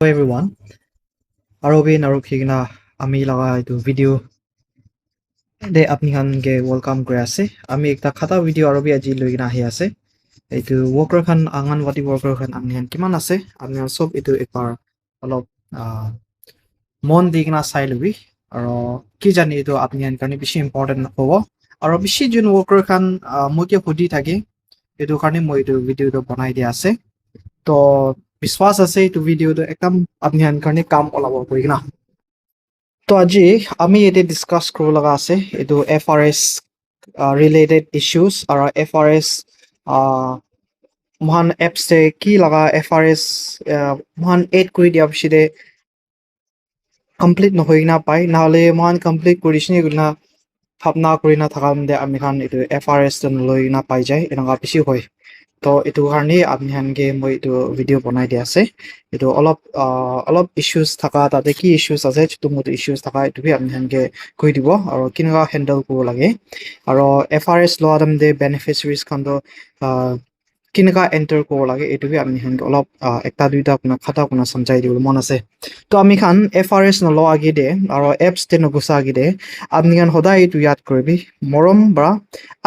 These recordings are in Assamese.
Hello everyone. Arobi narukhigna ami laga etu video de apni khan ke welcome kuri ase. Ami ekta khata video arobi aji loigina ahi ase. Etu worker khan anganwadi worker khan apni khan kiman ase? Apni khan sob etu ekbar alop mon digna sai lubi. Aro ki jani etu apni khan karni bishi important hobo. Aro bishi jun worker khan moike hudi thake. Etu karni moi etu video to banai dia ase. To বিশ্বাস আছে এইটো ভিডিওটো একদম আপনি কাৰণে কাম ওলাব কই না তো আজি আমি এতে ডিসকাস কৰিব লগা আছে এইটো এফআৰএস ৰিলেটেড ইস্যুস আৰু এফআৰএস মহান এপস কি লগা এফআৰএস মহান এড কৰি দিয়া পিছতে কমপ্লিট নহয় না পাই নহলে মহান কমপ্লিট কৰিছনি গুনা ভাবনা কৰি না থাকা মতে আমি খান এইটো এফআৰএস লৈ না পাই যায় এনেকা বেছি হয় তো এইটো কাৰণে আপনি হানকে মই এইটো ভিডিও বনাই দিয়া আছে এইটো অলপ ইস্যুস থাকা তাতে কি ইস্যুস আছে চুটুমুটু ইস্যুস থাকা এইটো বি আপনি হানকে কৈ দিব আৰু কিনকা হ্যান্ডেল কৰিব লাগে আৰু এফআৰএস লোৱাদম দে বেনিফিচিয়াৰিজ খানটো কিনকা এন্টাৰ কৰিব লাগে এইটো বি আপনি হানকে অলপ একটা দুইটা আপোনাৰ খাতা আপোনাৰ সমঝাই দিব মন আছে তো আমি খান এফআৰএস নলো আগে দে আৰু এপস তে নগুসা আগে দে আপনি খান সদায় এইটো ইয়াদ কৰিবি মৰম বা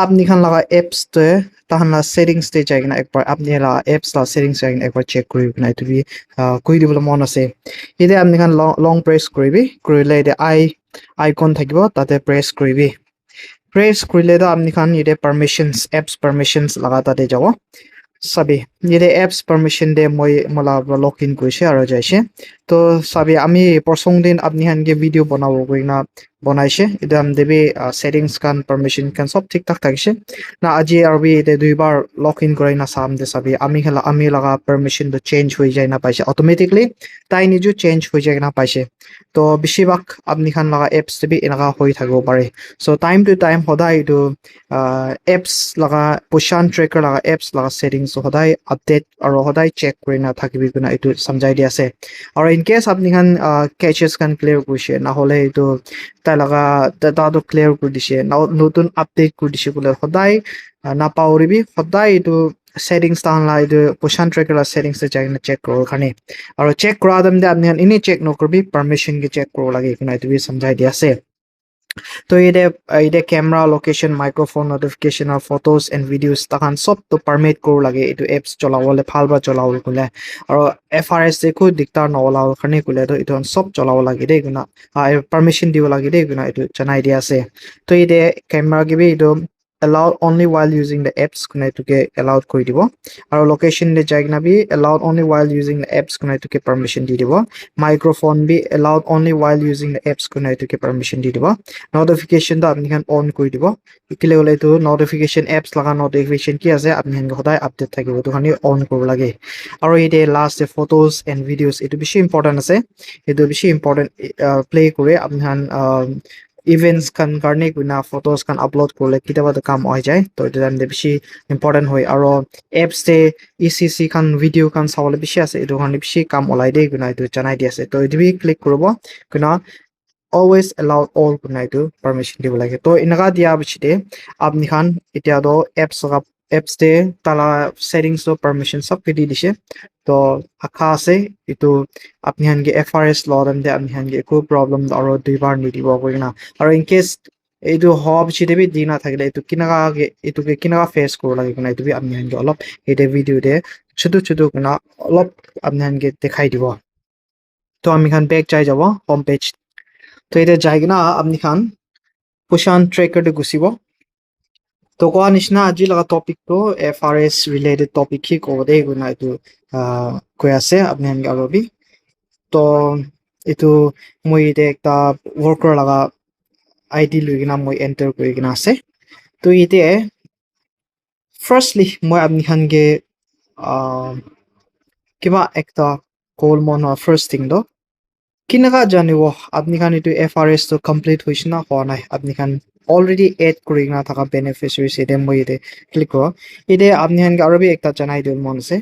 আপনি খান লগা এপস তে তাহান সেটিংস তে যাই কিনা একবাৰ আপনি লা এপস লা সেটিংস যাই কিনা একবাৰ চেক কৰি কিনা এইটো বি কৈ দিবলৈ মন আছে এতিয়া আপনি খান লং প্ৰেছ কৰিবি কৰিলে এতিয়া আইকন থাকিব তাতে প্ৰেছ কৰিবি প্ৰেছ কৰিলে তো আপনি খান ইতে পারমিশনস এপস পারমিশনস লাগা তাতে যাব সাবি ইতে এপস পারমিশন দে মই মলা লগ ইন কৰিছে আৰু যাইছে তো সাবি আমি প্ৰথম দিন আপনি খানকে ভিডিও বনাব কইনা বনাইছে এটা আম দেবি সেটিংস কান পারমিশন কান সব ঠিকঠাক থাকিছে না আজি আরবি এতে দুইবার লগ ইন করাই না সাম দে সাবি আমি লাগা পারমিশন তো চেঞ্জ হয়ে যায় না পাইছে অটোমেটিকলি তাই নিজে চেঞ্জ হয়ে যায় না পাইছে তো বেশিরভাগ আপনি খান লাগা এপস দেবি এনেকা হয়ে থাকব পারে সো টাইম টু টাইম সদায় এইটো এপস লাগা পজিশন ট্ৰেকাৰ লাগা এপস লাগা সেটিংস সদায় আপডেট আৰু সদায় চেক কৰি না থাকিবি কিনা এইটো সমঝাই দি আছে আৰু ইন কেস আপনি খান কেচেছ কান ক্লিয়াৰ কৰিছে না হলে এইটো তাই লগা ডাটাটো ক্লিয়াৰ কৰি দিছে নতুন আপডেট কৰি দিছে বোলে সদায় নাপাহৰিবি সদায় এইটো সেটিংস তাহলা এইটো পজিশন ট্ৰেকাৰ সেটিংস যাই কিনে চেক কৰিব কাৰণে আৰু চেক কৰা দম দে আপনি এনে চেক নকৰবি পাৰমিশন কি চেক কৰিব লাগে কিনা এইটো সমঝাই দি আছে তো এটা ক্যামেরা লোকেশন মাইক্রোফোন নোটিফিকেশন আর ফটোস এন্ড ভিডিওস তাহান সব তো পারমিট করব লাগে এটো এপস চলাবলে ভালবা চলাবলে কলে আর এফআরএস একো দিকদার নলাও খানে কলে তো এটো সব চলাব লাগে দেই গুনা পারমিশন দিব লাগে দেই গুনা এটো জানাই দিয়া আছে তো এতে ক্যামেরা গিবি এটো allowed only while using the apps kuna ituke allowed koi dibo aro location de jaigna bi allowed only while using the apps kuna ituke permission di dibo microphone bi allowed only while using the apps kuna ituke permission di dibo notification da apni kan on koi dibo ikile hole to notification apps laga notification ki ase apni kan hodai update thakibo to khani on koribo lage aro ite last photos and videos itu bishi important ase itu bishi important play kore apni kan events কান কারণে কুনা ফটোস কান আপলোড করলে কিতাবা তো কাম হয়ে যায় তো এটা জানতে বেশি ইম্পর্টেন্ট হয় আর এপস তে ইসিসি কান ভিডিও কান চাবলে বেশি আছে এটা কারণে বেশি কাম ওলাই দেই কুনা এটা জানাই দি আছে তো এটা ক্লিক করব কুনা always allow all kuna itu permission দিব লাগে তো এনেকা দিয়া পিছতে আপনি খান এতিয়া তো এপস তে তালা সেটিংস তো পারমিশন সব দি দিছে তো আখা আছে itu আপনি হানকে এফআরএস লদম দে আপনি হানকে একো প্রবলেম আর দুইবার নিদিব কই না আর ইন কেস এইটো হব পিছতে বি দি না থাকিলে এইটোকে কিনাকা ফেস করব লাগে কিনা এইটো বি আপনি হানকে অলপ এটা ভিডিও দে ছোট ছোট কিনা অলপ আপনি হানকে দেখাই দিব তো আমি খান ব্যাক যাই যাব হোম পেজ তো এটা যাই কিনা আপনি খান পোষণ ট্রেকারতে গুছিব তো কোৱা নিচিনা আজি লগা টপিকটো এফআরএস রিলেটেড টপিক কি কব দে গুনা এইটো কৈ আছে আপনি আমি আরবি তো এইটো মই এটা একটা ওয়ার্কার লগা আইডি লৈ কিনা মই এন্টার কৰি কিনা আছে তো ইতে ফার্স্টলি মই আপনি খানকে কিবা একটা কল মন ফার্স্ট থিং দ কিনাকা জানিব আপনি খান এইটো এফআরএস তো কমপ্লিট হইছে না হওয়া নাই আপনি খান অলরেডি এড কৰি না থাকা বেনিফিচিয়ারিজ এতে মই এতে ক্লিক করো এতে আপনি খানকে আরবি একটা জানাই দিল মন আছে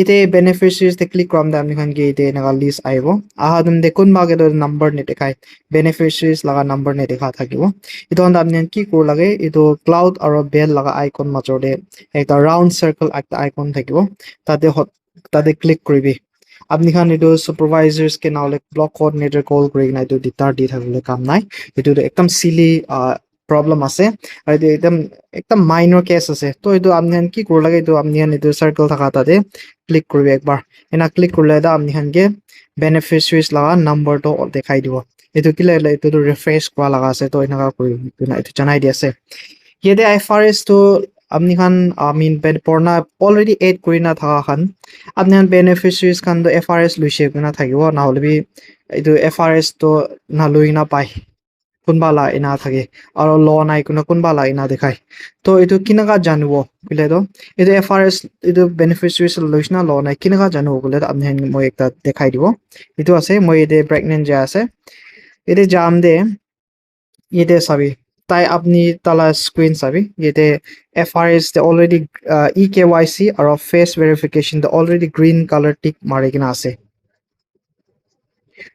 এতে বেনিফিচিয়ারিজ তে ক্লিক কৰাম দে আপনি খানকে এতে এনেকা লিষ্ট আহিব আহা তুমি দেখুন বাগে নাম্বার নেদেখায় বেনিফিচিয়ারিজ লাগা নাম্বার নেদেখা থাকিব এটা আপনি কি কৰিব লাগে এইটো ক্লাউড আৰু বেল লাগা আইকন মাজতে একটা ৰাউন্ড সাৰ্কেল একটা আইকন থাকিব তাতে ক্লিক কৰিবি আপনি খান এটো সুপারভাইজার্স কে নাহলে ব্লক কোঅর্ডিনেটর কল করে কিনা এটো দিতার দি থাকলে কাম নাই এটো একদম সিলি প্রবলেম আছে আর এটো একদম একটা মাইনর কেস আছে তো এটো আপনি খান কি করব লাগে এটো আপনি খান এটো সার্কেল থাকা তাতে ক্লিক করবে একবার এনা ক্লিক করলে দা আপনি খান কে বেনিফিশিয়ারিজ লাগা নাম্বারটো দেখাই দিব এটো কি লাগে এটো রিফ্রেশ করা লাগা আছে তো এনাকা করি এটো জানাই দি আছে ইয়াতে IFRS তো আপনি খান মিন পড়না অলরেডি এড করি না থাকা খান আপনি খান বেনিফিশিয়ারিজ খান তো FRS লইছে কিনা থাকিব না হলে বি এটো FRS তো না লই না পাই কোনবা লা ইনা থাকে আর ল নাই কোনবা লা ইনা দেখাই তো এটো কিনাকা জানিব বলে তো এটো FRS এটো বেনিফিশিয়ারিজ লইছ না ল নাই কিনাকা জানিব বলে আপনি মই একটা দেখাই দিব এটো আছে মই এতে প্রেগন্যান্ট যে আছে এতে জাম দে এতে সাবি তাই আপনি তালা স্ক্রিন সাবি এতে FRS the already EKYC are face verification the already green color tick মারি কিনা আছে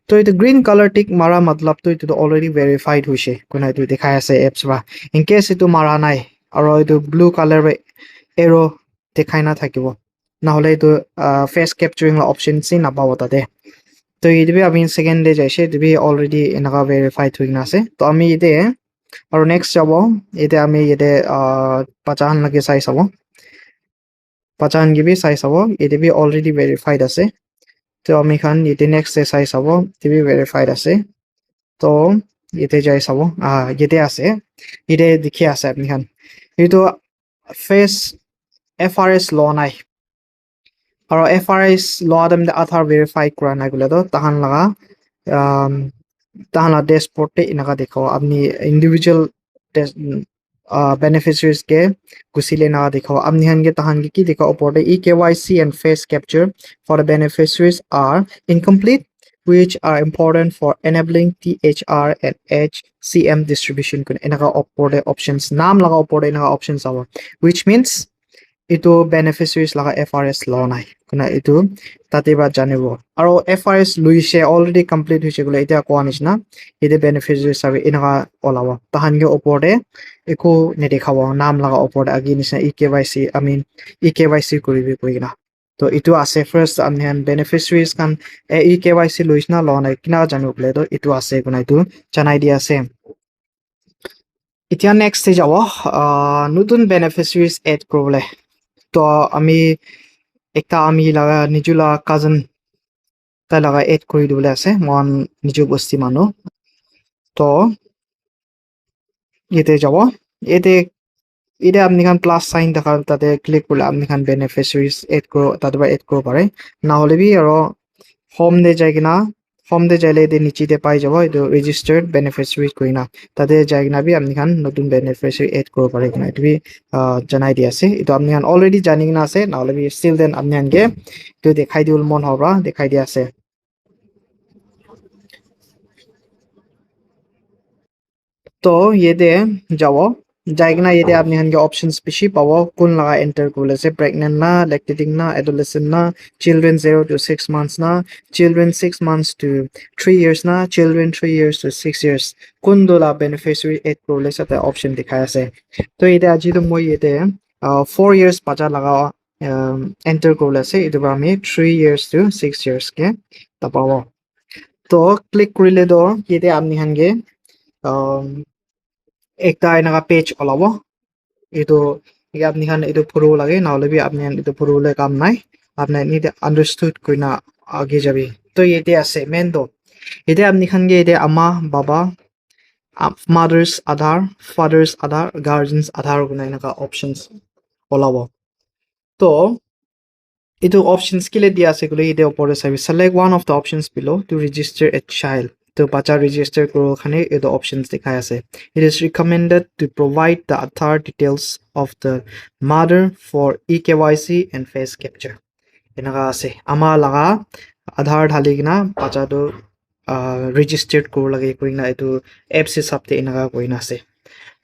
তো এটা গ্রিন কালার টিক মারা মতলব তো এটা অলরেডি ভেরিফাইড হইছে কোন এটা দেখাই আছে এপস বা ইন কেস এটা মারা নাই আর এটা ব্লু কালার এরো দেখাই না থাকিব না হলে এটা ফেস ক্যাপচারিং অপশন সি না পাবো তাতে তো এইদিকে আমি সেকেন্ড ডে যাইছে দিবি অলরেডি এনেকা ভেরিফাইড হই না আছে তো আমি এতে আর নেক্সট যাব এতে আমি এতে পাচান লাগে চাই চাব পাচান গিবি চাই চাব এদিবি অলরেডি ভেরিফাইড আছে তো আমি খান এতে নেক্সট ডে চাই চাব দিবি ভেরিফাইড আছে তো এতে যাই চাব এতে আছে এতে দেখি আছে আপনি খান এইটো ফেস FRS ল নাই আৰু FRS ল আদম আধাৰ ভেৰিফাই কৰা নাই গলে তো তাহান লাগা তাহান ডেশবোর্ডে এনেকা দেখাও আপনি ইন্ডিভিজুয়াল beneficiaries के गुसिले ना दिखाओ अब निहन के तहन की दिखाओ पोर्टे EKYC and face capture for the beneficiaries are incomplete which are important for enabling THR and HCM distribution kun enaka opporte options naam laga opporte enaka options awa which means itu beneficiaries laga FRS law nai kuna itu tate ba janibo aro FRS luise already complete hoise gole eta ko anisna ite beneficiaries sabe enaka olawa tahan ge oporde eko ne dekhabo naam laga oporde agi nisna EKYC I mean EKYC koribe koina to itu ase first amhan beneficiaries kan EKYC luisna law nai kina janu bole to itu ase kuna itu janai dia ase এতিয়া নেক্সট স্টেজ যাব নতুন বেনিফিশিয়ারিজ এড করবলে তো আমি একটা আমি লাগা নিজুলা কাজন তাই লাগা এড করে দিবলে আছে মন নিজ বস্তি মানুহ তো এতে যাব এতে এটা আপনি খান প্লাস সাইন দেখা তাতে ক্লিক করলে আপনি খান বেনিফিশিয়ারিজ এড করো তাতে এড করতে পারে না হলে বি আর হোম দে যাই কিনা হোম দে যাইলে এতে নিচেতে পাই যাব এটা রেজিস্টার্ড বেনিফিশিয়ারি করি না তাতে যাই কিনা বি আপনি খান নতুন বেনিফিশিয়ারি এড করতে পারে কিনা এটা বি জানাই দি আছে এটা আপনি খান অলরেডি জানি কিনা আছে না হলে বি স্টিল দেন আপনি খানকে তো দেখাই দিউল মন হবা দেখাই দি আছে তো ইয়েতে যাব যাই কিনা ইয়েতে আপনি খানকে অপশনস বেশি পাবো কোন লাগা এন্টার করলে সে প্রেগনেন্ট না ল্যাকটেটিং না অ্যাডোলেসেন্ট না চিলড্রেন 0 to 6 months না চিলড্রেন 6 months to 3 years না চিলড্রেন 3 years to 6 years কোন দোলা বেনিফিশিয়ারি এড করলে সাথে অপশন দেখাই আছে তো এটা আজি তো মই ইয়েতে 4 years পাজা লাগা এন্টার করলে আছে এটা আমি 3 years to 6 years কে তা পাবো তো ক্লিক কৰিলে তো ইয়েতে আপনি খানকে একটা এনেকা পেজ ওলাব এইটো আপনি খান এইটো ফুৰিব লাগে নহ'লে বি আপনি এইটো ফুৰিবলৈ কাম নাই আপনি নিজে আন্ডাৰস্টুড কৰি না আগে যাবি তো এতে আছে মেন তো এতে আপনি খান গে এতে আমা বাবা মাদার্স আধার ফাদার্স আধার গার্জেন্স আধার গুণ এনেকা অপশনস ওলাব তো এইটো অপশনস কিলে দিয়া আছে গুলো এতে ওপরে চাবি select one of the options below to register a child তো বাচ্চা রেজিস্টার করো ওখানে এটা অপশনস দেখাই আছে it is recommended to provide the Aadhaar details of the mother for EKYC and face capture এনেকা আছে আমাৰ লাগা আধাৰ ঢালি কিনা বাচ্চাটো ৰেজিষ্টাৰ্ড কৰিব লাগে কইনা এইটো এপছ হিচাপতে এনেকা কইনা আছে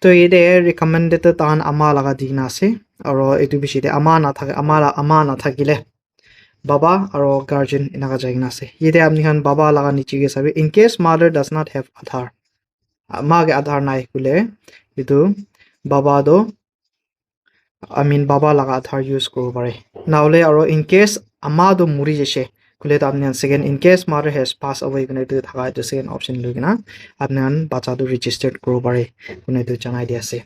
তো এতে ৰিকমেণ্ডেড তাহান আমাৰ লাগা দিন আছে আৰু এইটো বেছিতে আমাৰ নাথাকিলে Baba or guardian inaga jaigna ase yete apni khan baba laga niche ge sabe in case mother does not have Aadhaar ma ge Aadhaar nai kule etu baba do baba laga Aadhaar use koribo pare naule aro in case ama do muri jese খুলে তো আপনি second in case mother has pass away কোনে এইটো থাকা এইটো সেকেন্ড অপশন লৈ কিনা আপনি বাচ্চাটো ৰেজিষ্টাৰ্ড কৰিব পাৰে কোনে এইটো জনাই দি আছে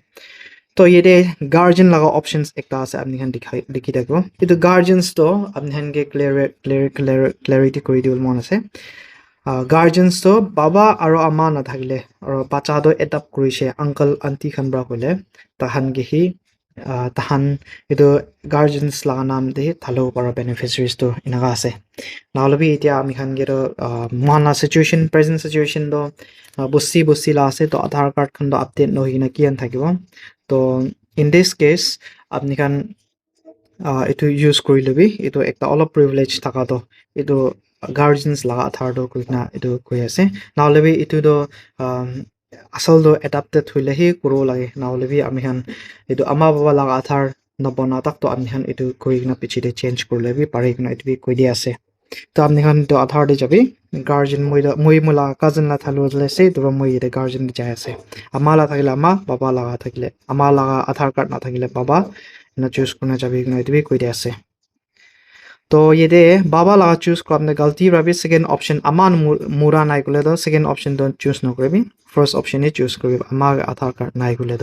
তো ইয়াতে গাৰ্জেন লগা অপশনস একটা আছে আপনি খান দেখি থাকিব এইটো গাৰ্জেনছ তো আপনি খানকে ক্লিয়াৰিটি কৰি দিব মন আছে গাৰ্জেনছ তো বাবা আৰু আমা নাথাকিলে আৰু বাচ্চাটো এডাপ্ট কৰিছে আংকল আন্টি খান পৰা ক'লে তাহান গেহি তাহান এইটো গাৰ্জেনছ লগা নাম দি ঢালিব পৰা বেনিফিচিয়াৰিজটো এনেকুৱা আছে নহ'লে এতিয়া আমি খান গেটো মহানা চিটুৱেশ্যন প্ৰেজেণ্ট চিটুৱেশ্যনটো বস্তি লা আছে তো আধাৰ কাৰ্ডখনটো আপডেট নহয় কিনে কি থাকিব তো ইন দিছ কেছ আপনি খান এইটো ইউজ কৰি ল'বি এইটো একটা অলপ প্ৰিভিলেজ থকাটো এইটো গাৰ্জেনছ লগা আধাৰটো কৈ কিনা এইটো কৈ আছে নহ'লে এইটোতো আচলটো এডাপ্টেড হ'লেহে কৰিব লাগে নহ'লে আমি খান এইটো আমা বাবা লগা আধাৰ নবনা তাকতো আমি খান এইটো কৰি কিনা পিছতে চেঞ্জ কৰি ল'বি পাৰি কিনা এইটো কৈ দিয়া আছে তো আপনি খান তো আধাৰ দি যাবি গাৰ্জেন মই মোলা কাজিন লা থালো আছে তো মই এটা গাৰ্জেন যাই আছে আমা লা থাকিলে আমা বাবা লগা থাকিলে আমা লগা আধাৰ কাৰ্ড নাথাকিলে বাবা না চুজ কৰি যাবি কিনা এইটো কৈ দিয়া আছে তো ইয়াতে বাবা লগা চুজ কৰাতে গলতি ভাবি সেকেন্ড অপশন আমান মুৰা নাই গলে তো সেকেন্ড অপশন তো চুজ নকৰিবি ফাৰ্স্ট অপশনে চুজ কৰিবি আমাৰ আধাৰ কাৰ্ড নাই গলে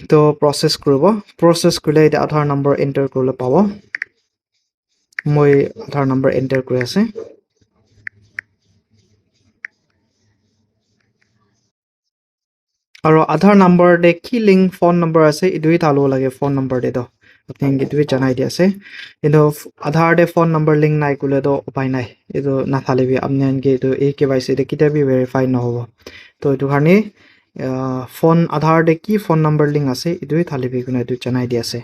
তো প্ৰসেস কৰিব প্ৰসেস কৰিলে এটা আধাৰ নম্বৰ এন্টাৰ কৰিলে পাব মই আধাৰ নম্বৰ এন্টাৰ কৰি আছে আৰু আধাৰ নম্বৰ দে কি লিংক ফোন নম্বৰ আছে ইটোই ঢালিব লাগে ফোন নম্বৰ দে তো আপনি ইটোই জানাই দি আছে কিন্তু আধাৰ দে ফোন নম্বৰ লিংক নাই গলে তো উপায় নাই এইটো নাথালিবি আপনি আনকি এইটো এই কেৱাইচি দে কিতাবি ভেৰিফাই নহব তো এইটো কাৰণে ফোন আধাৰ দে কি ফোন নম্বৰ লিংক আছে ইটোই ঢালিবি কিনে এইটো জানাই দি আছে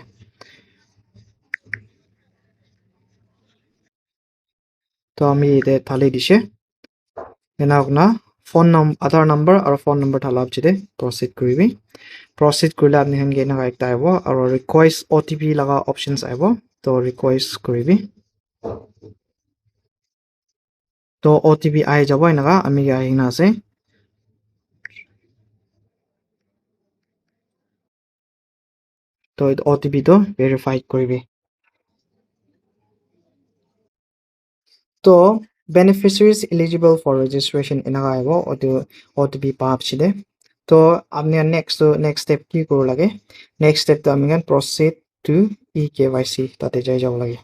তো আমি এটা ঢালি দিছে এনা আপনা ফোন আধাৰ নম্বৰ আৰু ফোন নম্বৰ ঢালা পিছতে প্ৰসিড কৰিবি প্ৰসিড কৰিলে আপনি হেনকে এনেকা একটা আহিব আৰু ৰিকুৱেষ্ট OTP লগা অপশনস আহিব তো ৰিকুৱেষ্ট কৰিবি তো OTP আহি যাব এনেকা আমি আহি না আছে তো OTP তো ভেৰিফাই কৰিবি তো beneficiaries eligible for registration এনেকা আহিব OTP পা পিছতে তো আপনি নেক্সট স্টেপ কি কৰিব লাগে নেক্সট স্টেপ তো আমি proceed to eKYC তাতে যাই যাব লাগে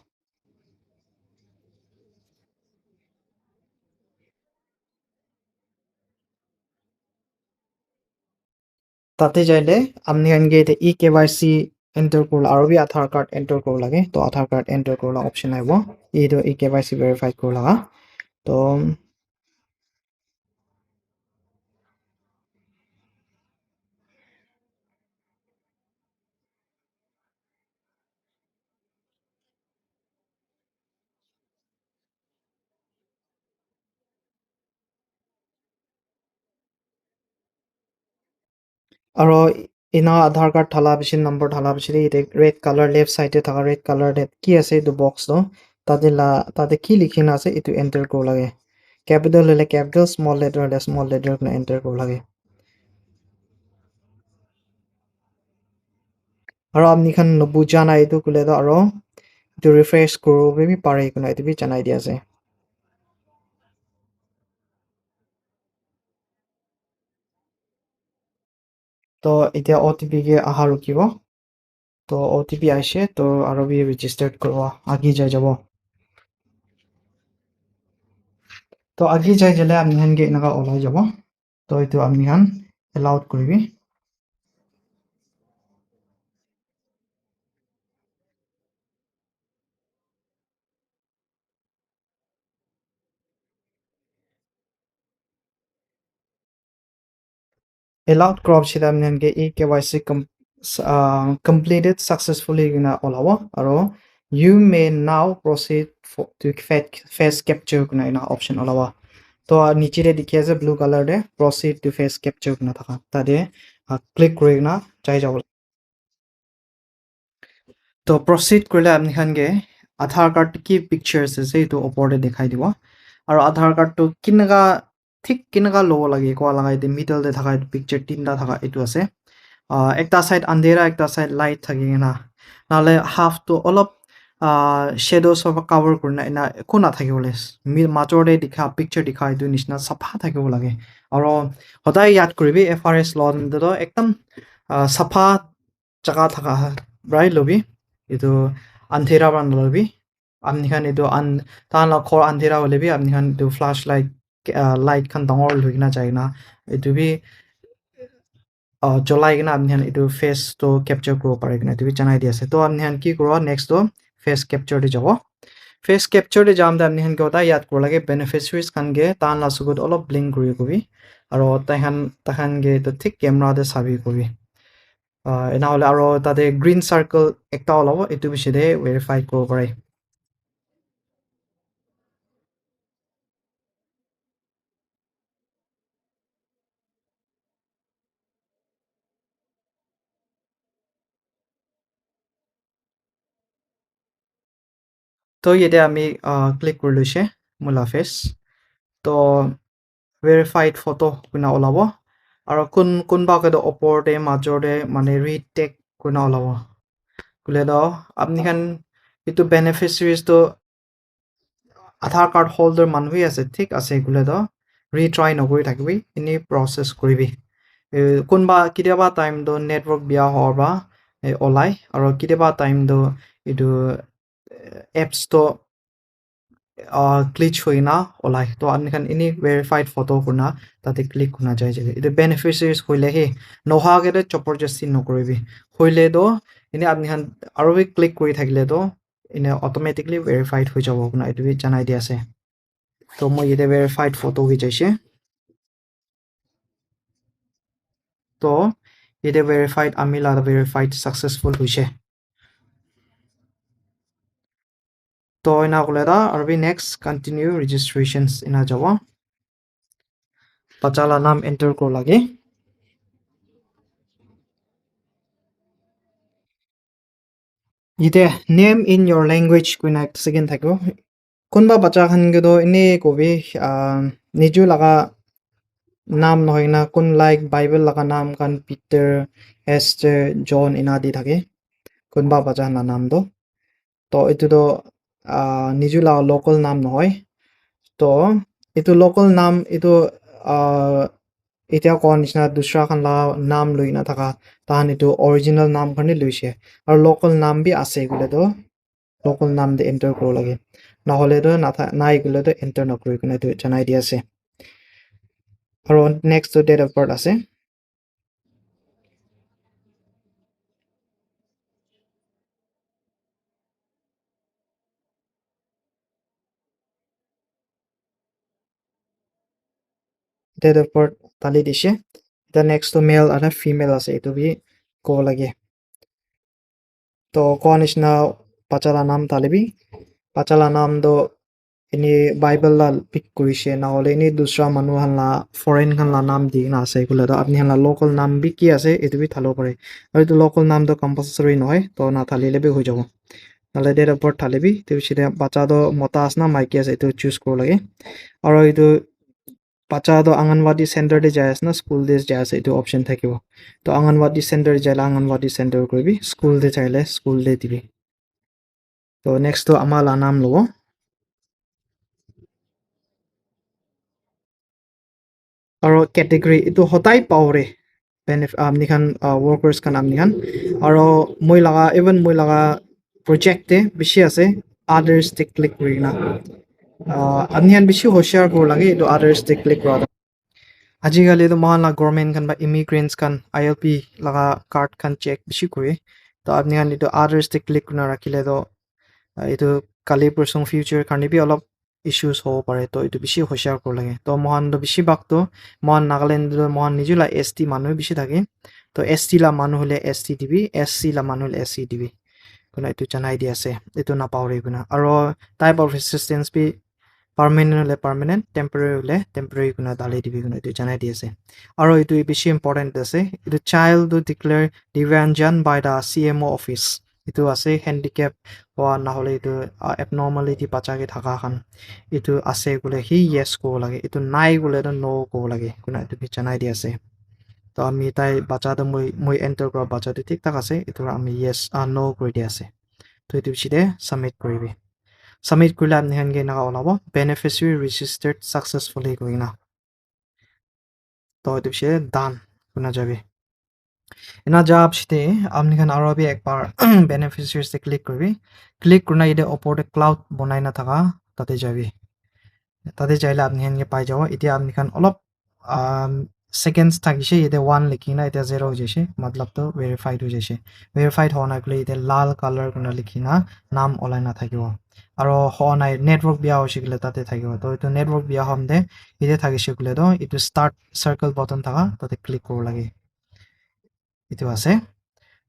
তাতে যাইলে আপনি আনকে eKYC এন্টার করলে আর বি আধার কার্ড এন্টার করব লাগে তো আধার কার্ড এন্টার করলে অপশন আইব এইটো eKYC ভেরিফাই করব লাগা তো আর ইনা আধার কার্ড ঢালা পিছিয়ে নম্বর ঢালা পিছিয়ে এই রেড কালার লেফট সাইডে থাকা রেড কালার কি আছে এইটো বক্স তো তাতে কি লিখিনা আছে এইটো এন্টার করব লাগে ক্যাপিটাল হলে ক্যাপিটাল স্মল লেটার হলে স্মল লেটার এন্টার করব লাগে আর আপনি খান বুঝা নাই এইটো কলে তো আর এইটো রিফ্রেশ করব পারে কোনো এইটো জানাই দিয়া আছে তো এতিয়া OTP কে আহা রকিব তো OTP আসে তো আরো বি রেজিস্টার্ড করব আগে যাই যাব তো আগে যাই গেলে আপনি হানকে এনেকা ওলাই যাব তো এইটো আপনি হান এলাউড করবি এলাউড ক্রপ সেটা আপনি হানকে এই কেওয়াইসি completed successfully কিনা ওলাব আৰু you may now proceed to face capture কিনা এনা অপশন ওলাব তো নিচে দেখি আছে ব্লু কালার দে proceed to face capture কিনা থাকা তাতে ক্লিক কৰি কিনা যাই যাব তো proceed কৰিলে আপনি খানকে আধাৰ কাৰ্ড কি পিকচাৰ্স আছে এইটো ওপৰতে দেখাই দিব আৰু আধাৰ কাৰ্ডটো কিনেকা ঠিক কেনেকা ল'ব লাগে কোৱা লগা এইটো মিডলতে থকা পিকচাৰ তিনটা থকা এইটো আছে একটা সাইড আন্ধেৰা একটা সাইড লাইট থাকে না নহ'লে হাফটো অলপ shadows of cover kurna ina ko na thakibole mi major de dikha picture dikha etu nishna sapha thakibo lage aro hodai yad kuribi FRS law do ekdam sapha jaga thaka right lobi etu andhera ban lobi apni khan etu an tan la khor andhera hole bi apni khan etu flashlight light khan dangor loina jaina etu bi jolai gina apni khan etu face to capture kuro pare gina etu bi janai di ase to apni khan ki kuro next to face capture de jabo face capture de jam da apni khan ko ta yad kuro lage beneficiaries khan ge tan la sugut olop blink kuri kobi aro ta khan ge to thik camera de sabi kobi ena hole aro tate green circle ekta olabo etu bishi de verify kuro pare তো yete ami click kuri loise mula face to verified photo kuna olabo aro kunba ke do opor de major de mane retake kuna olabo kule do apni khan itu beneficiaries to Aadhaar card holder manhui ase thik ase kule do retry nokori thakibi ini process koribi kunba kitiaba time do network bia hoba olai aro kitiaba time do itu apps to glitch hoina olai to apni khan ini verified photo kuna tate click kuna jai jabe itu beneficiaries hoile he noha ge de chopor jasti nokoribi hoile do ini apni khan aro bi click kori thakile do ine automatically verified hoi jabo kuna itu bi janai di ase to moi yete verified photo hi jaise to yete verified amila verified successful hoise to ina kole da arbi next continue registrations ina jabo bachala naam enter kor lage yete name in your language kuina second thakbo kunba bacha khan ge do ine kobi niju laga naam nohoi na kun like bible laga naam kan Peter Esther John ina di thake kunba bacha na naam do to itu do niju laga local naam nohoi to itu local naam itu এতিয়া কোৱা নিচিনা দুসৰা খান লা নাম লৈ না থাকা তাহান এইটো অৰিজিনেল নাম খানে লৈছে আৰু লোকেল নাম বি আছে গলে তো লোকেল নাম দে এন্টাৰ কৰিব লাগে নহলে তো নাই গলে তো এন্টাৰ নকৰি কিনে তো জনাই দি আছে আৰু নেক্সট ডেট অফ বাৰ্থ আছে ডেট অফ বাৰ্থ তালি দিছে এতিয়া নেক্সট তো মেল আৰু ফিমেল আছে এইটো বি ক'ব লাগে তো কোৱা নিচিনা বাচ্চাৰ নাম তালিবি বাচ্চাৰ নাম তো ini bible la pick kurise na hole ini dusra manu han la foreign kan la naam di na ase kule to apni han la local naam bi ki ase etu bi thalo pare aru to local naam to compulsory noy to na thalile bi hoi jabo nale date of birth thalebi te biside bacha do mota asna maiki ase etu choose kor lage aru etu bacha do anganwadi center de jai asna school de jai ase etu option thakibo to anganwadi center jaila anganwadi center koribi school de chaile school de dibi to next to amala naam lobo aro category itu hotai paure benefit amni khan workers kan amni khan aro moi laga even moi laga project te bishi ase others te click kurina amni khan bishi hoshar kor lage itu others te click kora ajikali to mohan la government kan ba immigrants kan ILP laga card kan check bishi kore to apni khan itu others te click kuna rakhile to itu kali person future karni bi olop issues ho pare to itu bishi hoshar kor lage to mohan do bishi bak to mohan Nagaland do mohan nijula ST manu bishi thake to ST la manu hole ST dibi SC la manu hole SC dibi kuna itu janai di ase itu na pawre kuna aro type of assistance bi permanent hole permanent temporary hole temporary kuna dali dibi kuna itu janai di ase aro itu bishi important ase itu child to declare divyangjan by the CMO office itu ase handicap hoa nahole itu abnormality bacha ke thaka khan itu ase gole hi yes ko lage itu nai gole to no ko lage kuna itu bi janai di ase to ami tai bacha to moi enter kora bacha to thik thak ase itu ami yes no kori di ase তো এইটো পিছতে সাবমিট কৰিবি সাবমিট কৰিলে আপনি হেনকে এনেকা ওলাব বেনিফিচিয়াৰী ৰেজিষ্টাৰ্ড সাকসেসফুলি কইনা তো এইটো পিছতে ডান কোনা যাবি এনা যাওয়ার পিছতে আপনি খান আরো একবার বেনিফিশিয়ারিতে ক্লিক করবি ক্লিক করনা এটা ওপরে ক্লাউড বনাই না থাকা তাতে যাবি তাতে চাইলে আপনি হেনকে পাই যাব এতিয়া আপনি খান অলপ সেকেন্ডস থাকিছে এটা 1 লিখি না এটা 0 হয়ে যাইছে মতলব তো ভেরিফাইড হয়ে যাইছে ভেরিফাইড হওয়া নাই বলে এটা লাল কালার কোনা লিখি না নাম ওলাই না থাকিব আর হওয়া নাই নেটওয়ার্ক বিয়া হইছে গলে তাতে থাকিব তো এটা নেটওয়ার্ক বিয়া হমদে এটা থাকিছে গলে তো এটা স্টার্ট সার্কেল বাটন থাকা তাতে ক্লিক করব লাগে itu আছে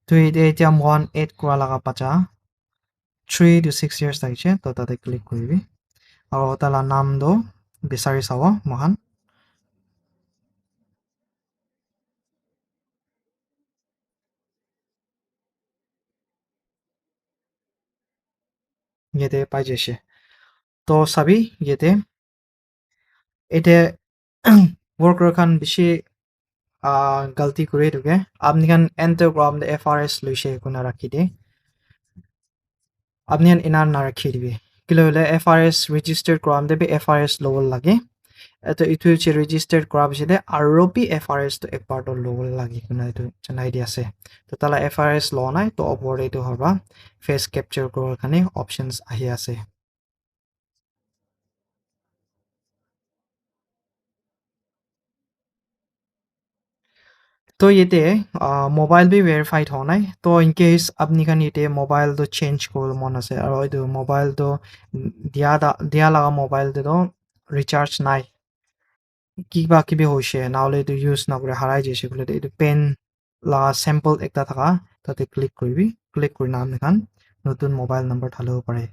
তো এতিয়া মন এড কৰা লাগা পাচা 3 to 6 years থাকিছে তো তাতে ক্লিক কৰিবি আৰু তালা নাম দো বিচাৰি চাব মহান ইয়াতে পাই যাইছে তো চাবি ইয়াতে এতিয়া worker খান বেছি গলতি কৰি থাকে আপনি খান এন্টার গ্রাম এফআরএস লইছে কোনা রাখি দে আপনি ইনার না রাখি দিবি কিলো হলে এফআরএস রেজিস্টার্ড গ্রাম দেবে এফআরএস লবল লাগে এতো ইটো হচ্ছে রেজিস্টার্ড করা পিছতে আৰু পি এফআরএস তো একবার তো লবল লাগে কোনা এটো জানাই দি আছে তো তালা এফআরএস ল নাই তো ওপরে এটো হবা ফেস ক্যাপচার করার খানে অপশনস আহি আছে तो येते मोबाइल भी वेरीफाइड होना है तो इन केस अपनी खान येते मोबाइल तो चेंज कर मन আছে আৰু এইটো মোবাইল তো দিয়া লাগা মোবাইল তো ৰিচাৰ্জ নাই কিবা কিবি হৈছে নাহলে এইটো ইউজ নকৰে হারাই যাইছে বলে এইটো পেন লাগা স্যাম্পল একটা থাকা তাতে ক্লিক কৰিবি ক্লিক কৰি নাম এখান নতুন মোবাইল নাম্বাৰ ঢালিব পাৰে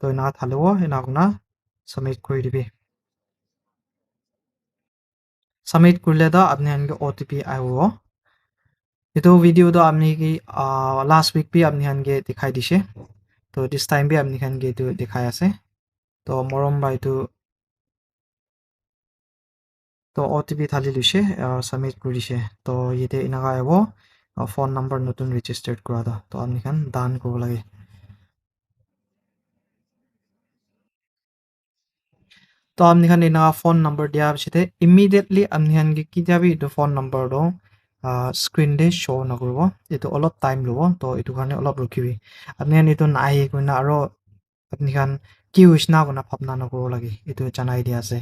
তো না ঢালিব এনা কোনা সাবমিট কৰি দিবি সাবমিট করলে তো আপনি আনকে ওটিপি আইব itu video to আপনি কি last week भी আপনি খানকে দেখাই দিছে তো this time भी আপনি খানকে itu দেখাই আছে তো মৰম বা itu তো OTP ঢালি লৈছে সাবমিট কৰিছে তো ইয়াতে এনেকা আহিব ফোন নাম্বার নতুন রেজিস্টার্ড করা দা তো আপনি খান দান করব লাগে তো আপনি খান এনেকা ফোন নাম্বার দিয়া পিছতে ইমিডিয়েটলি আপনি খানকে কিতাবি itu ফোন নাম্বার দ স্ক্রিন দে শো নকৰিব এটো অলপ টাইম লব তো এটো কাৰণে অলপ ৰখিবি আপনি খান এটো নাই কইনা আৰু আপনি খান কি হইছ না কোনা ভাবনা নকৰিব লাগে এটো জানাই দিয়া আছে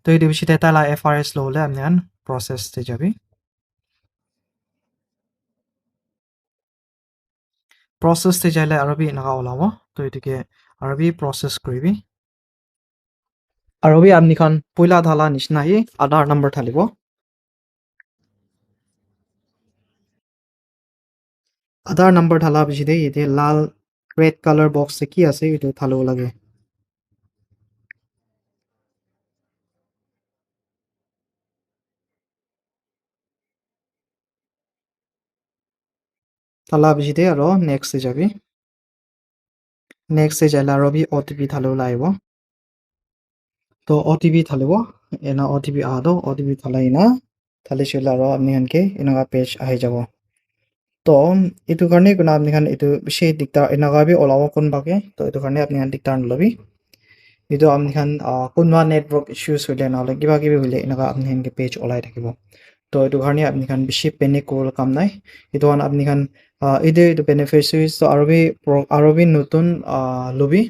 তো এটো পিছতে তালা এফআরএস ললে আপনি খান প্রসেস তে যাবি প্রসেস তে যাইলে আরবি এনেকা ওলাব তো এটোকে আরবি প্রসেস কৰিবি আরবি আপনি খান পয়লা ঢালা নিচিনাই আধার নাম্বার ঢালিব আধার নাম্বার ঢালা পিছতে এতে লাল রেড কালার বক্সে কি আছে এটো ঢালিব লাগে ঢালা পিছতে আৰু নেক্সট যাবি নেক্সট যাইলে আরবি ওটিপি ঢালিব লাগিব তো ওটিপি ঢালিব এনা ওটিপি আদো ওটিপি ঢালাই না ঢালিছিলে আৰু আপনি খানকে এনেকা পেজ আহি যাব তো এইটো কাৰণে কোনা আপনি খান এইটো বেছি দিগদাৰ এনেকা বি ওলাব কোনবাকে তো এইটো কাৰণে আপনি খান দিগদাৰ নলবি এইটো আপনি খান কোনবা নেটৱৰ্ক ইছ্যুজ হইলে নহলে কিবা কিবি হইলে এনেকা আপনি খানকে পেজ ওলাই থাকিব তো এইটো কাৰণে আপনি খান বেছি পেনিক কৰাৰ কাম নাই এইটো কাৰণে আপনি খান এইটো বেনিফিচিয়াৰিজ তো আৰু বি নতুন লবি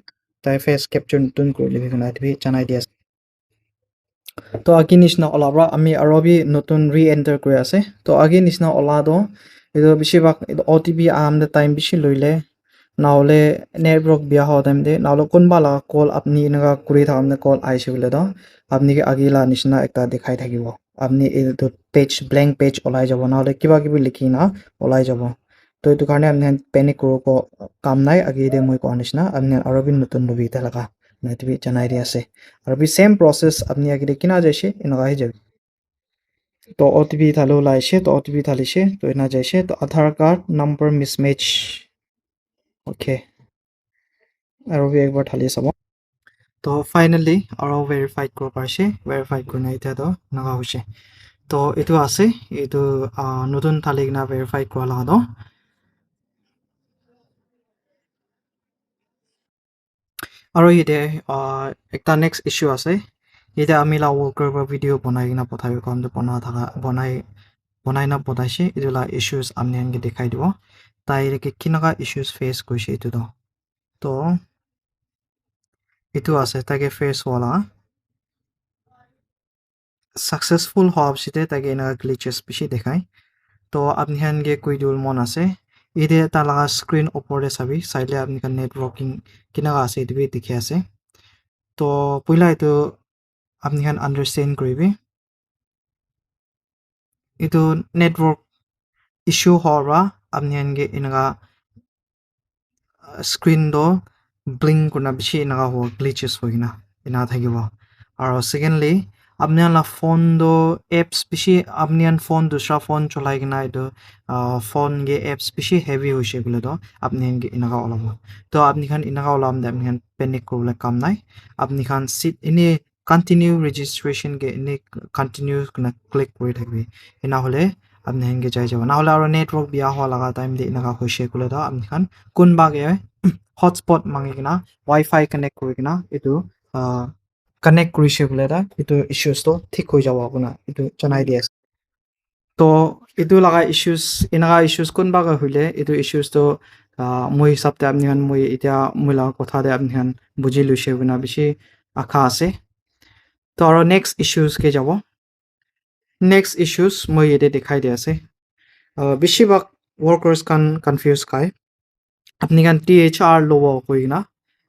তাই ফেস ক্যাপচাৰ নতুন কৰি লবি কোনা এইটো জানাই দিয়া তো আগে নিচিনা ওলাব আমি আৰু বি নতুন ৰি এন্টাৰ কৰি আছে তো আগে নিচিনা ওলাদো এইটো বেছিভাগ OTP আমদে টাইম বেছি লইলে নহলে নেটৱৰ্ক বিয়া হওয়া টাইম দে নহলে কোনবা লাগা কল আপনি এনেকা কৰি থাকামনে কল আইছে বলে তো আপনি কি আগিলা নিচিনা একটা দেখাই থাকিব আপনি এইটো পেজ ব্ল্যাঙ্ক পেজ ওলাই যাব নহলে কিবা কিবি লিখি না ওলাই যাব তো এইটো কাৰণে আপনি পেনিক কৰিব কাম নাই আগে দে মই কোৱা নিচিনা আপনি আৰু বি নতুন লবি এটা লাগা এইটো জানাই দি আছে আৰু বি সেম প্রসেস আপনি আগে কিনা যাইছে এনেকা হয়ে যাবে তো OTP ঢালো লাইছে তো OTP ঢালিছে তো এনা যাইছে তো আধার কার্ড নাম্বার মিসম্যাচ ওকে আৰু একবাৰ ঢালি চাব তো ফাইনালি আৰু ভেৰিফাইড কৰিব পাৰিছে ভেৰিফাইড কৰি নাই এতিয়া তো এনেকা হৈছে তো এইটো আছে এইটো নতুন ঢালি কিনা ভেৰিফাইড কৰা লগা আৰু ইতে একটা নেক্সট ইস্যু আছে ইতে আমি লা worker বা ভিডিও বনাই কিনা পঠাই কাৰণ বনা থাকা বনাই না পঠাইছে এইটো লা ইস্যুস আমি আনকে দেখাই দিব তাই একে কিনাকা ইস্যুস ফেস কৰিছে এইটো তো এইটো আছে তাকে ফেস হলা সাকসেসফুল হওয়ার পিছতে তাকে এনাকা গ্লিচেস বেশি দেখায় তো আপনি হানকে কই দিল মন আছে ইদে তালা স্ক্রিন উপরে চাবি চাইলে আপনি নেটওয়ার্কিং কিনাকা আছে এইটো দেখি আছে তো পইলা এইটো আপনি হান understand করিবি itu network issue hora আপনি আনগে এনাকা screen do blink kuna bishi enaga ho glitches hoina ena thakibo aro secondly apni la phone do apps bishi apni an phone dusra phone cholai kina edu phone ge apps bishi heavy hoise bole do apni ge enaga olamo to apni khan enaga olam de apni khan panic korle kam nai apni khan sit ini continue registration ge ini continue kuna click kori thakbi ena hole আপনি হেনকে যাই যাব না হলে আর নেটওয়ার্ক বিয়া হওয়া লাগা টাইম দিয়ে এনাকা হইছে গুলো দাও আপনি খান কোন বাগে হটস্পট মাঙি কিনা ওয়াইফাই কানেক্ট কৰি কিনা এইটো কানেক্ট কৰিছে বোলে এটা এইটো ইছ্যুজটো ঠিক হৈ যাব আপোনাৰ এইটো জনাই দি আছে তো এইটো লগা ইছ্যুজ এনেকা ইছ্যুজ কোনবাকে হইলে এইটো ইছ্যুজটো মই হিচাপতে আপনি মই এতিয়া মই লগা কথাতে আপনি বুজি লৈছে কিনা বেছি আশা আছে তো আৰু নেক্সট ইছ্যুজকে যাব নেক্সট ইছ্যুজ মই ইয়াতে দেখাই দি আছে বেছিভাগ ৱৰ্কাৰ্ছ কান কনফিউজ খায় আপনি কান THR ল'ব কই না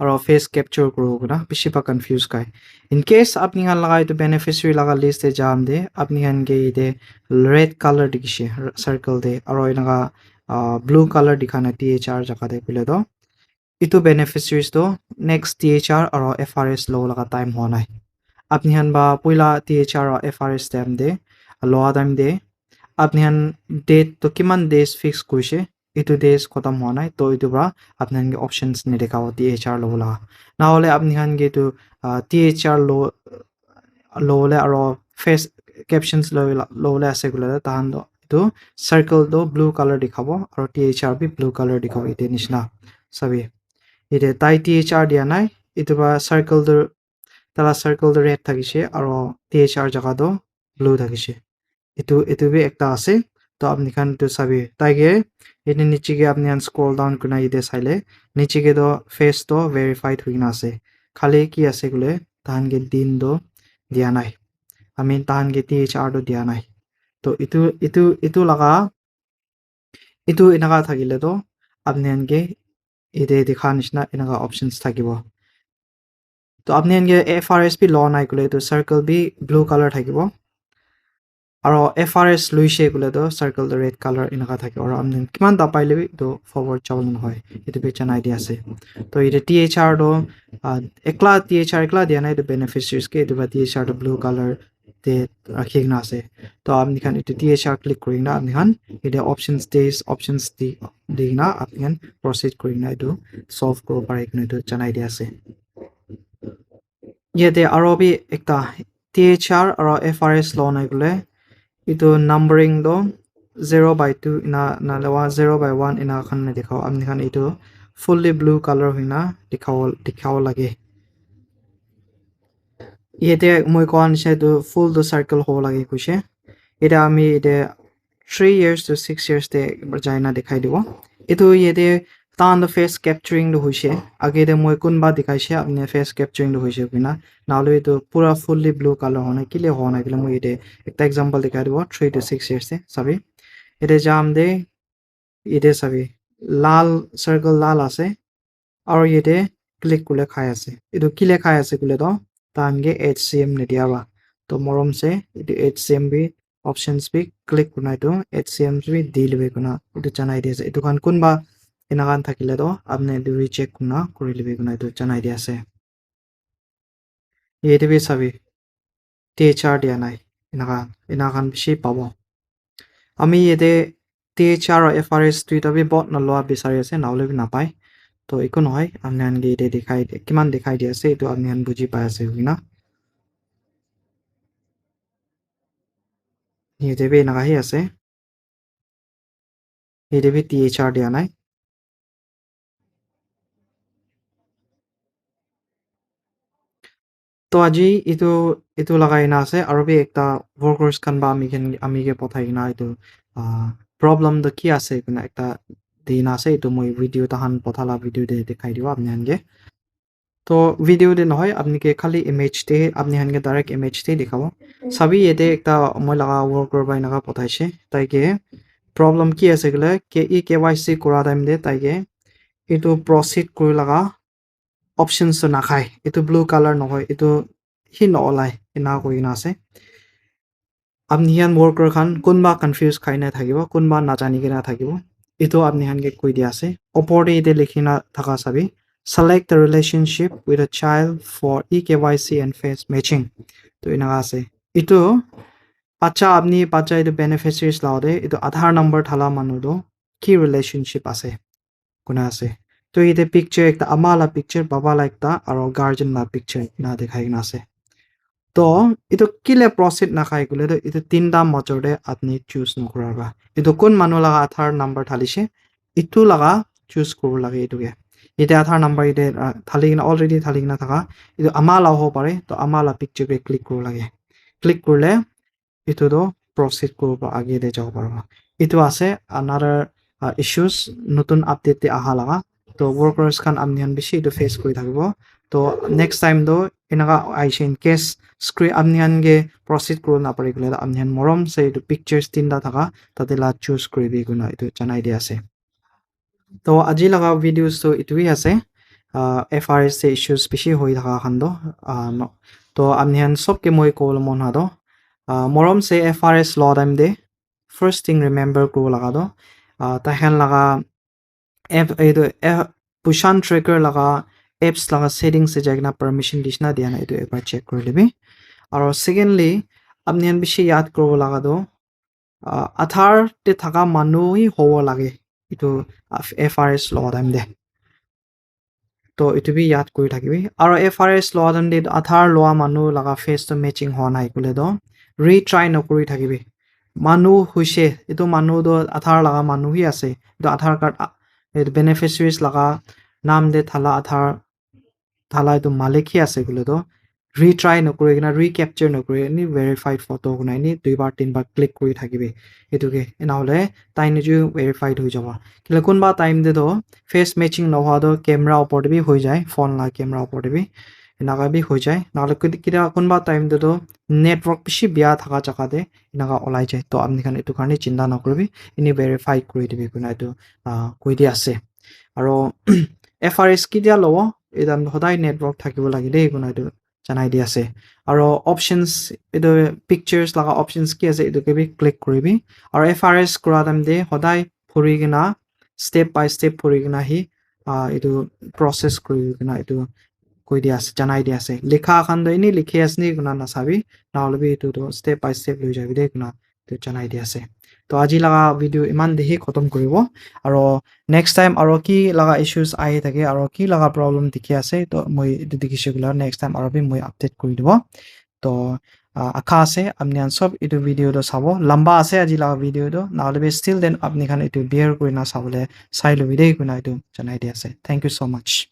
আৰু ফেস ক্যাপচার করব না বেশিরভাগ কনফিউজ খায় ইন কেস আপনি কান লাগা এটা বেনিফিশিয়ারি লাগা লিস্টে যাম দে আপনি কান গে ইতে রেড কালার দিকিছে সার্কেল দে আৰু এনাকা ব্লু কালার দিখানা THR জায়গা দে বলে তো ইটো বেনিফিশিয়ারিজ তো নেক্সট THR আৰু FRS লো লাগা টাইম হোৱা নাই আপনি কান বা পইলা THR আৰু FRS টাইম দে লোৱা টাইম দে আপনি কান ডেট তো কিমান ডেজ ফিক্স কৰিছে এইটো ডেজ খতম হোৱা নাই তো এইটো পৰা আপনার অপশনস নেদেখাব THR ল'ব লাগা নহ'লে আপনি খান এইটো THR ল'লে আৰু ফেস ক্যাপশনস ল'লে আছে গ'লে তাহান এইটো সাৰ্কেলটো ব্লু কালাৰ দেখাব আৰু THR বি ব্লু কালার দেখাব এইটো নিচিনা চাবি এইটো তাই THR দিয়া নাই এইটো পৰা সাৰ্কেলটো তাৰা সাৰ্কেলটো ৰেড থাকিছে আৰু THR জায়গাটো ব্লু থাকিছে itu bhi ekta ase to apni khan tu sabi taige ene niche ge apni an scroll down kuna ide saile niche ge do face to verified hoina ase khali ki ase gule tahan ge din do dia nai ami tahan ge THR do dia nai to itu laga itu enaga thakile to apni an ge ide dekha nishna enaga options thakibo to apni an ge FRS bhi law nai gule to circle bhi blue color thakibo আৰু FRS লৈছে গলে তো সাৰ্কেল দ ৰেড কালাৰ এনেকা থাকে আৰু আমি কিমান দা পাইলে তো ফরওয়ার্ড চাউল নহয় এটো বেচা নাই দি আছে তো এটা THR do একলা THR একলা দিয়া নাই তো বেনিফিশিয়ারিজ কে তো THR do ব্লু কালার তে রাখি না আছে তো আপনি খান এটা THR ক্লিক করি না আপনি খান এটা অপশনস দেস অপশনস দি না আপনি খান প্রসিড করি না এটা সলভ করব পারে কিনা তো জানাই দি আছে ইয়াতে আৰু বি একটা THR আৰু FRS ল নাই গলে itu numbering do 0/2 ina nalawa 0/1 ina khan ne dikhao amni khan itu fully blue color hoina dikhao lage yete moi kon se do full do circle ho lage kuise এটা আমি এটা 3 years to 6 years te jaina dekhai dibo itu yete tan the face capturing do hoise age de moi kun ba dikhaise apni face capturing do hoise bina naule itu pura fully blue color hona kile hona kile moi ite ekta example dikhai dibo 3 to 6 years te sabi ite jam de ite sabi lal circle lal ase aru yete click kule khai ase itu kile khai ase kule to tange HCM ne diaba to morom se itu HCM bi options bi click kuna itu HCM bi deal be kuna itu janai diase itu kan kunba enakan thakile to apne itu recheck kuna kori libe kuna itu janai diase yete bi sabi THR dia nai enakan bishi pabo আমি yete THR আৰু FRS দুইটা বি বট নলোৱা বিচাৰি আছে নাওলে বি নাপায় তো একো নহয় আপনি আনগে ইতে দেখাই কিমান দেখাই দি আছে এইটো আপনি আন বুজি পাই আছে না ইতে বি নাগাহি আছে ইতে বি THR দিয়া নাই তো আজি itu lagai na ase aro bi ekta workers kan ba ami ke pothai na itu problem to ki ase kuna ekta di na ase itu moi video tahan pothala video de dekhai dibo apni hange তো ভিডিও de নহয় আপনি কে খালি ইমেজ তে আপনি হানকে ডাইরেক্ট ইমেজ তে দেখাবো সবই এতে একটা মই লাগা ওয়ার্কার বাই নাগা পঠাইছে তাইকে প্রবলেম কি আছে গলে কে ই কেওয়াইসি করা টাইম দে তাইকে এটো প্রসিড করে লাগা অপশনস না খায় এটো ব্লু কালার নহয় এটো হি নলাই না কই না আছে আপনি হান ওয়ার্কার খান কোনবা কনফিউজ খাই না থাকিব কোনবা না জানি কে না থাকিব এটো আপনি হানকে কই দিয়া আছে ওপরে এতে লিখিনা থাকা সবই select the relationship with a child for eKYC and face matching to ina ase itu pacha apni pacha itu beneficiaries laude itu aadhaar number thala manu do ki relationship ase kuna ase to ite picture ekta ama la picture baba la ekta aro guardian la picture na dekhai na ase to itu kile proceed na khai gule to itu tinta major de apni choose nokuraba itu kon manu la aadhaar number thalise itu laga choose koru lage itu ge ite aadhaar number ite thaligina already thaligina thaka itu ama la ho pare to ama la picture pe click koru lage click korle itu do proceed koruba age de jabo parba itu ase another issues notun update te aha laga to workers kan amnihan bishi itu face kori thakibo to next time do enaga aise in case screen amnihan ge proceed koru na pare gule amnihan morom se itu pictures tinda thaka tate la choose kori bi guna itu janai dia ase তো আজি লগা ভিডিওস তো ইটুই আছে FRS issues বেশি হই থাকা খান্দ তো আমনিহান সবকে মই কল মন হাদো মরম সে FRS ল টাইম দে ফার্স্ট থিং রিমেম্বার করব লাগা দো তাহেন লাগা এইটো পুশান ট্রেকার লাগা এপস লাগা সেটিংস এ জায়গা পারমিশন দিছনা দিয়া না এইটো একবার চেক করে লিবি আর সেকেন্ডলি আমনিহান বেশি ইয়াদ করব লাগা দো আধার তে থাকা মানুই হব লাগে itu FRS law time de to itu bi yad kori thakibi aro FRS law time de aadhaar loa manu laga face to matching ho nai kule do retry no kori thakibi manu huise itu manu do aadhaar laga manu hi ase to aadhaar card beneficiaries laga naam de thala aadhaar thala itu malik hi ase kule do retry no kori na recapture no kori ni verified photo gunai ni duibar tinbar click kori thakibi etuke ena hole tai niju verified hoi jaba kile kunba time de do face matching no hwa do camera opor bi hoi jai phone la camera opor bi ena ga bi hoi jai na hole kida kunba time de do network bishi bia thaka jaka de ena ga olai jai to apni khan etu karne chinta na korbi ini verify kori dibi kuna etu koi di ase aro FRS kidia lobo edam hodai network thakibo lagi de kuna etu janai di ase aro options edo pictures laga options ki ase edo ke bi click koribi aro FRS kora time de hodai phuri gina step by step phuri gina hi edo process kori gina edo koi di ase janai di ase likha khan do ini likhi asni guna na sabi na hole bi edo to step by step loi jabi de guna to janai di ase to aji laga video iman dehi khotom koribo aro next time aro ki laga issues ahi thake aro ki laga problem dikhi ase to moi edu dikhi shegula next time aro bi moi update kori dibo to akha ase amnian sob edu video do sabo lamba ase aji laga video do na hole bi still then apni khan edu bear kori na sabole sai lobi de guna edu janai di ase thank you so much